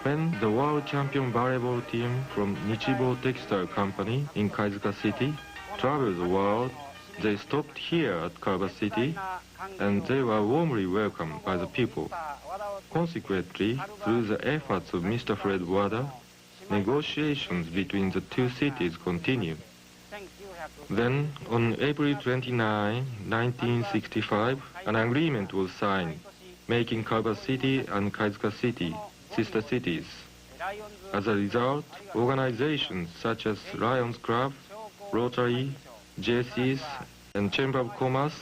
When the world champion volleyball team from Nichibo Textile Company in Kaizuka City traveled the world, they stopped here at Culver City, and they were warmly welcomed by the people. Consequently, through the efforts of Mr. Fred Wada, negotiations between the two cities continued. Then, on April 29, 1965, an agreement was signed, making Culver City and Kaizuka City sister cities. As a result, organizations such as Lions Club, Rotary, JCs, and Chamber of Commerce,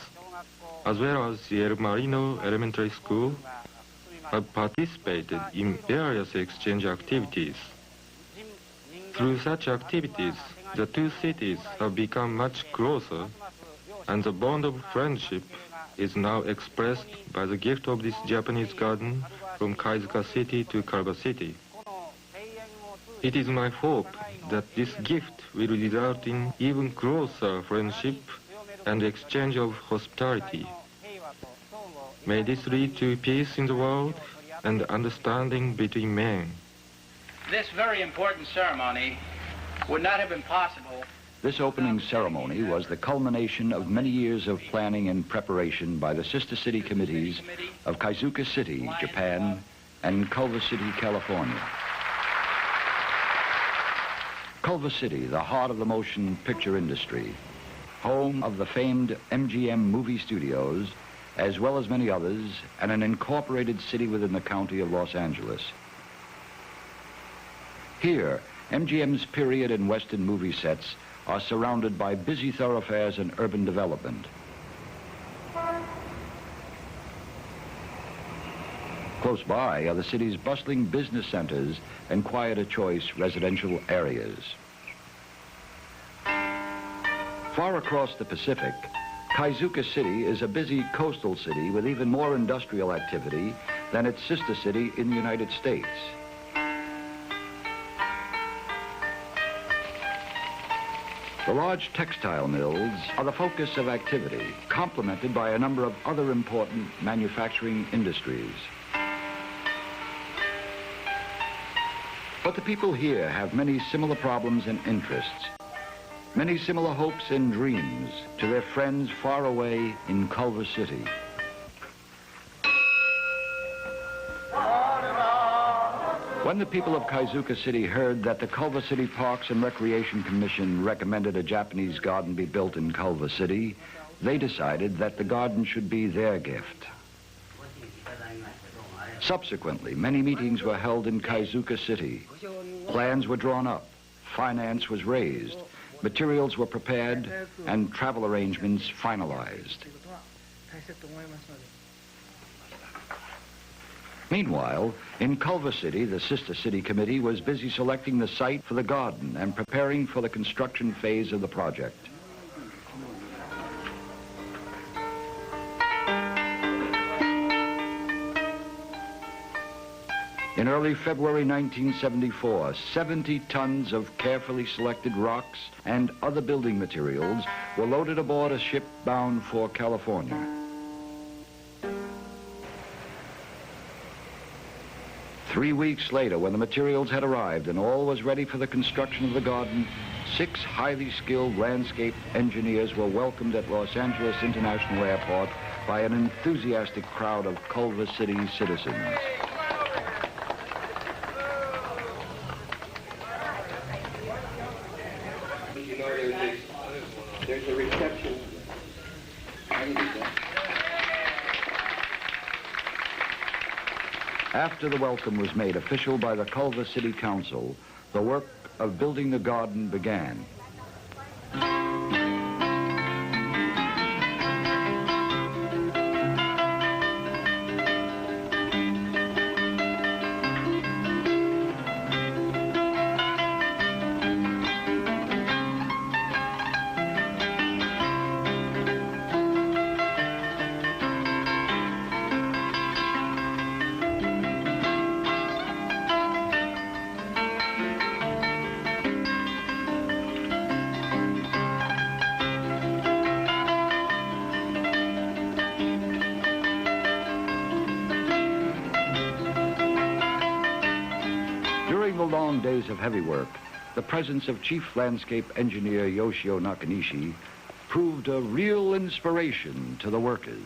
as well as the El Marino Elementary School, have participated in various exchange activities. Through such activities, the two cities have become much closer, and the bond of friendship is now expressed by the gift of this Japanese garden from Kaizuka City to Culver City. It is my hope that this gift will result in even closer friendship and exchange of hospitality. May this lead to peace in the world and understanding between men. This very important ceremony would not have been possible. This opening ceremony was the culmination of many years of planning and preparation by the sister city committees of Kaizuka City, Japan, and Culver City, California. Culver City, the heart of the motion picture industry, home of the famed MGM movie studios, as well as many others, and an incorporated city within the county of Los Angeles. Here, MGM's period and Western movie sets are surrounded by busy thoroughfares and urban development. Close by are the city's bustling business centers and quieter choice residential areas. Far across the Pacific, Kaizuka City is a busy coastal city with even more industrial activity than its sister city in the United States. The large textile mills are the focus of activity, complemented by a number of other important manufacturing industries. But the people here have many similar problems and interests, many similar hopes and dreams to their friends far away in Culver City. When the people of Kaizuka City heard that the Culver City Parks and Recreation Commission recommended a Japanese garden be built in Culver City, they decided that the garden should be their gift. Subsequently, many meetings were held in Kaizuka City. Plans were drawn up, finance was raised, materials were prepared, and travel arrangements finalized. Meanwhile, in Culver City, the Sister City Committee was busy selecting the site for the garden and preparing for the construction phase of the project. In early February 1974, 70 tons of carefully selected rocks and other building materials were loaded aboard a ship bound for California. Three weeks later, when the materials had arrived and all was ready for the construction of the garden, 6 highly skilled landscape engineers were welcomed at Los Angeles International Airport by an enthusiastic crowd of Culver City citizens. You know, there's a reception. After the welcome was made official by the Culver City Council, the work of building the garden began. long days of heavy work, the presence of Chief Landscape Engineer Yoshio Nakanishi proved a real inspiration to the workers.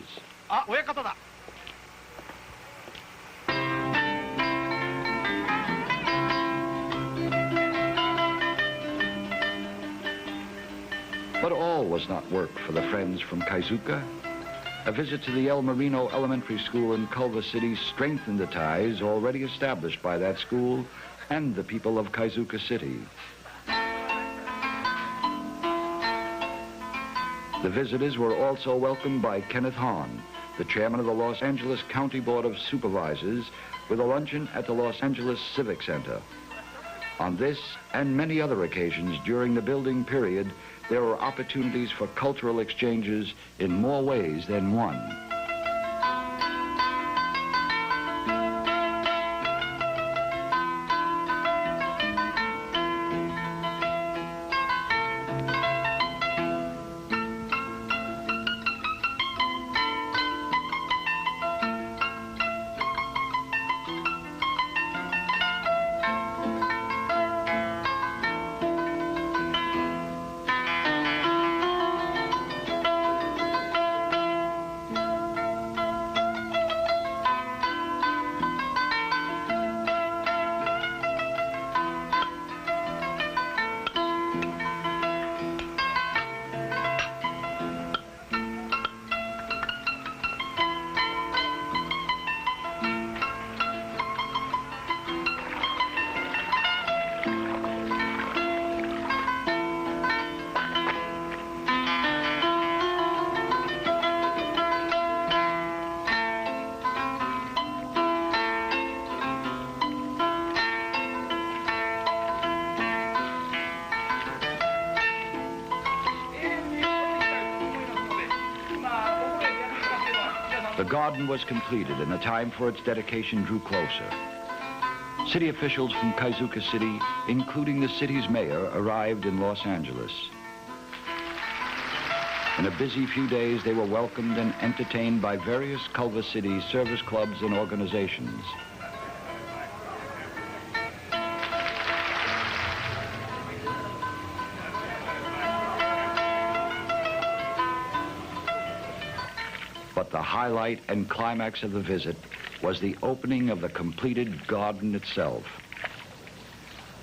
But all was not work for the friends from Kaizuka. A visit to the El Marino Elementary School in Culver City strengthened the ties already established by that school and the people of Kaizuka City. The visitors were also welcomed by Kenneth Hahn, the chairman of the Los Angeles County Board of Supervisors, with a luncheon at the Los Angeles Civic Center. On this and many other occasions during the building period, there were opportunities for cultural exchanges in more ways than one. The garden was completed and the time for its dedication drew closer. City officials from Kaizuka City, including the city's mayor, arrived in Los Angeles. In a busy few days, they were welcomed and entertained by various Culver City service clubs and organizations. But the highlight and climax of the visit was the opening of the completed garden itself.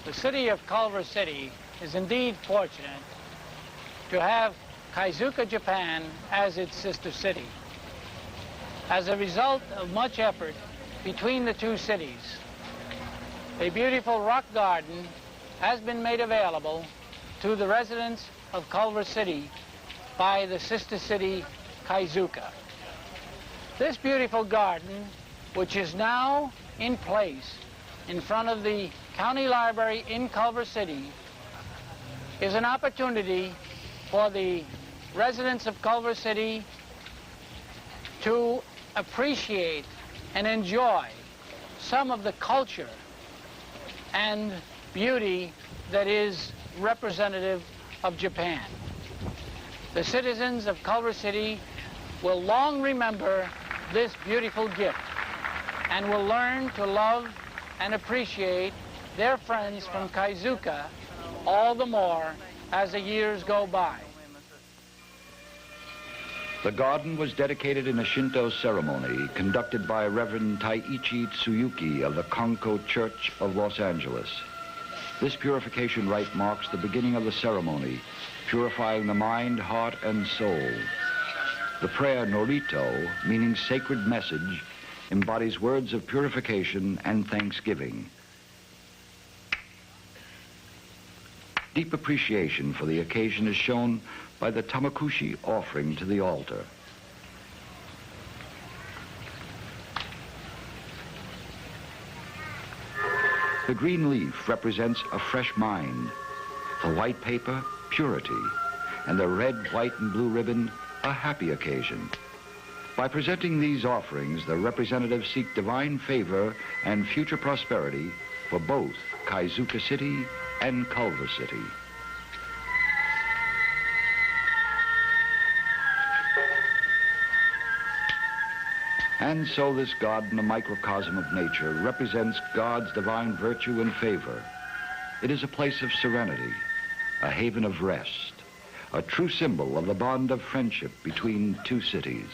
The city of Culver City is indeed fortunate to have Kaizuka, Japan as its sister city. As a result of much effort between the two cities, a beautiful rock garden has been made available to the residents of Culver City by the sister city Kaizuka. This beautiful garden, which is now in place in front of the county library in Culver City, is an opportunity for the residents of Culver City to appreciate and enjoy some of the culture and beauty that is representative of Japan. The citizens of Culver City will long remember this beautiful gift and will learn to love and appreciate their friends from Kaizuka all the more as the years go by. The garden was dedicated in a Shinto ceremony conducted by Reverend Taiichi Tsuyuki of the Konko Church of Los Angeles. This purification rite marks the beginning of the ceremony, purifying the mind, heart, and soul. The prayer Norito, meaning sacred message, embodies words of purification and thanksgiving. Deep appreciation for the occasion is shown by the tamakushi offering to the altar. The green leaf represents a fresh mind, the white paper, purity, and the red, white, and blue ribbon, a happy occasion. By presenting these offerings, the representatives seek divine favor and future prosperity for both Kaizuka City and Culver City. And so this garden, a microcosm of nature, represents God's divine virtue and favor, It is a place of serenity, a haven of rest, a true symbol of the bond of friendship between two cities.